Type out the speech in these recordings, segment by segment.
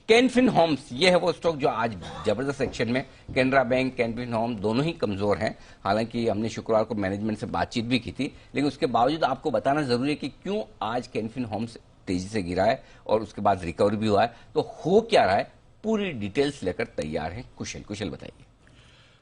Can Fin Holmes, ये है वो स्टॉक जो आज जबरदस्त एक्शन में, कैनरा बैंक, कैनफिन होम दोनों ही कमजोर हैं। हालांकि हमने शुक्रवार को मैनेजमेंट से बातचीत भी की थी, लेकिन उसके बावजूद आपको बताना जरूरी है कि क्यों आज कैनफिन होम्स तेजी से गिरा है और उसके बाद रिकवरी भी हुआ है। तो हो क्या रहा है, पूरी डिटेल्स लेकर तैयार हैं कुशल बताइए।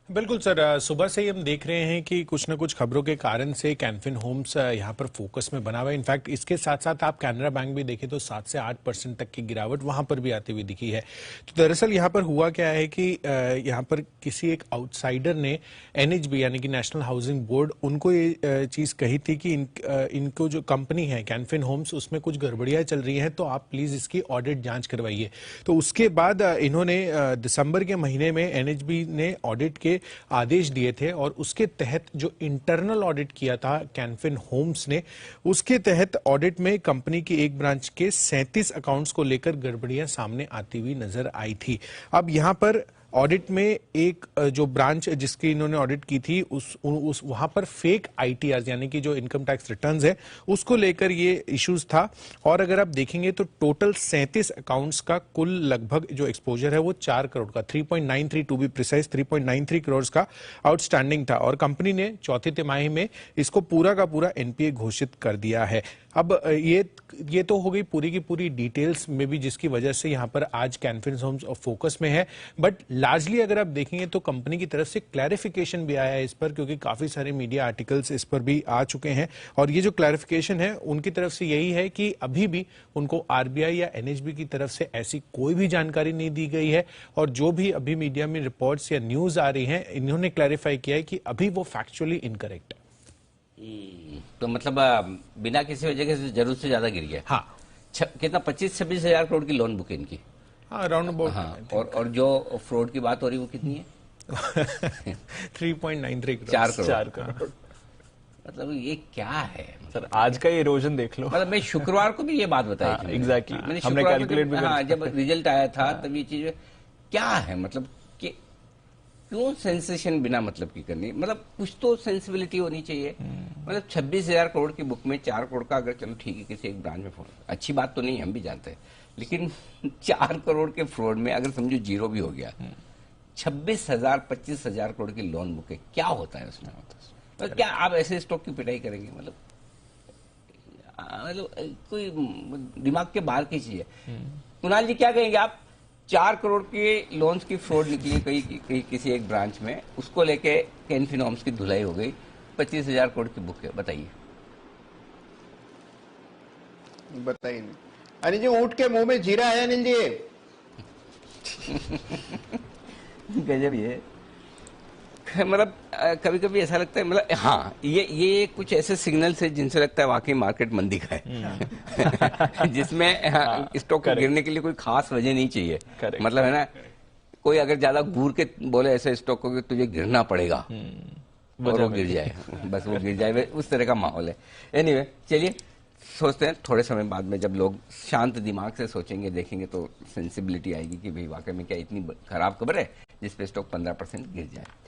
बिल्कुल सर, सुबह से ही हम देख रहे हैं कि कुछ न कुछ खबरों के कारण से कैनफिन होम्स यहाँ पर फोकस में बना हुआ है। इनफैक्ट इसके साथ साथ आप कैनरा बैंक भी देखें तो 7 से 8% तक की गिरावट वहां पर भी आती हुई दिखी है। तो दरअसल यहाँ पर हुआ क्या है कि यहाँ पर किसी एक आउटसाइडर ने एनएचबी यानी कि नेशनल हाउसिंग बोर्ड, उनको ये चीज कही थी कि इनको जो कंपनी है कैनफिन होम्स, उसमें कुछ गड़बड़ियां चल रही हैं, तो आप प्लीज इसकी ऑडिट जांच करवाइए। तो उसके बाद इन्होंने दिसंबर के महीने में एनएचबी ने ऑडिट के आदेश दिए थे और उसके तहत जो इंटरनल ऑडिट किया था कैनफिन होम्स ने, उसके तहत ऑडिट में कंपनी की एक ब्रांच के 37 अकाउंट्स को लेकर गड़बड़ियां सामने आती हुई नजर आई थी। अब यहां पर ऑडिट में एक जो ब्रांच जिसकी इन्होंने ऑडिट की थी उस वहां पर फेक आईटीआर यानी कि जो इनकम टैक्स रिटर्न्स है उसको लेकर ये इश्यूज था। और अगर आप देखेंगे तो टोटल 37 अकाउंट्स का कुल लगभग जो एक्सपोजर है वो 4 करोड़ का 3.93 टू बी प्रिसाइज 3.93 करोड़ का आउटस्टैंडिंग था और कंपनी ने चौथी तिमाही में इसको पूरा का पूरा एनपीए घोषित कर दिया है। अब ये तो हो गई पूरी की पूरी डिटेल्स में भी, जिसकी वजह से यहां पर आज कैनफिन होम्स फोकस में है। बट लार्जली अगर आप देखेंगे तो कंपनी की तरफ से क्लैरिफिकेशन भी आया है इस पर, क्योंकि काफी सारे मीडिया आर्टिकल्स इस पर भी आ चुके हैं। और ये जो क्लैरिफिकेशन है उनकी तरफ से यही है कि अभी भी उनको आरबीआई या एनएचबी की तरफ से ऐसी कोई भी जानकारी नहीं दी गई है। और जो भी अभी मीडिया में रिपोर्ट्स या न्यूज आ रही हैं, इन्होंने क्लैरिफाई किया है कि अभी वो फैक्चुअली इनकरेक्ट है। तो मतलब बिना किसी वजह से जरूरत से ज्यादा गिर गया। हाँ, कितना 25-26 हजार करोड़ की लोन बुक है इनकी। हाँ, अराउंड अबाउट। हाँ, और जो फ्रॉड की बात हो रही है वो कितनी है? 3.93 करोड़। 4 करोड़। मतलब ये क्या है? सर आज का इरोजन देख लो। मतलब मैं शुक्रवार को भी ये बात बताई थी। एग्जैक्टली, हमने कैलकुलेट भी। हाँ, जब रिजल्ट आया था तब ये चीज क्या है, मतलब कि क्यों सेंसेशन बिना मतलब की करनी, मतलब कुछ तो सेंसिबिलिटी होनी चाहिए। मतलब 26,000 करोड़ की बुक में 4 करोड़ का, अगर चलो ठीक है किसी एक ब्रांच में फ्रॉड, अच्छी बात तो नहीं, हम भी जानते हैं, लेकिन 4 करोड़ के फ्रॉड में अगर समझो जीरो भी हो गया, 26,000-25,000 करोड़ की लोन बुक है, क्या होता है उसमें? तो क्या आप ऐसे स्टॉक की पिटाई करेंगे? मतलब कोई दिमाग के बाहर की चीज है। कुणाल जी क्या कहेंगे आप? 4 करोड़ के लोन्स की फ्रॉड निकली कहीं किसी एक ब्रांच में, उसको लेके कैनफिन होम्स की धुलाई हो गई, 25,000 करोड़ की बुक है, बताइए। बताइए अनिल जी, ऊंट के मुंह में जीरा है अनिल जी। गजब ये। मतलब कभी कभी ऐसा लगता है, मतलब हाँ, ये कुछ ऐसे सिग्नल्स है जिनसे लगता है वाकई मार्केट मंदी का है। जिसमें स्टॉक को गिरने के लिए कोई खास वजह नहीं चाहिए। मतलब है ना, कोई अगर ज्यादा घूर के बोले ऐसे स्टॉक को कि तुझे गिरना पड़ेगा और वो गिर जाए, बस वो गिर जाए, उस तरह का माहौल है। एनीवे, चलिए सोचते हैं थोड़े समय बाद में जब लोग शांत दिमाग से सोचेंगे, देखेंगे, तो सेंसिबिलिटी आएगी कि भाई वाकई में क्या इतनी खराब खबर है जिसपे स्टॉक 15% गिर जाए।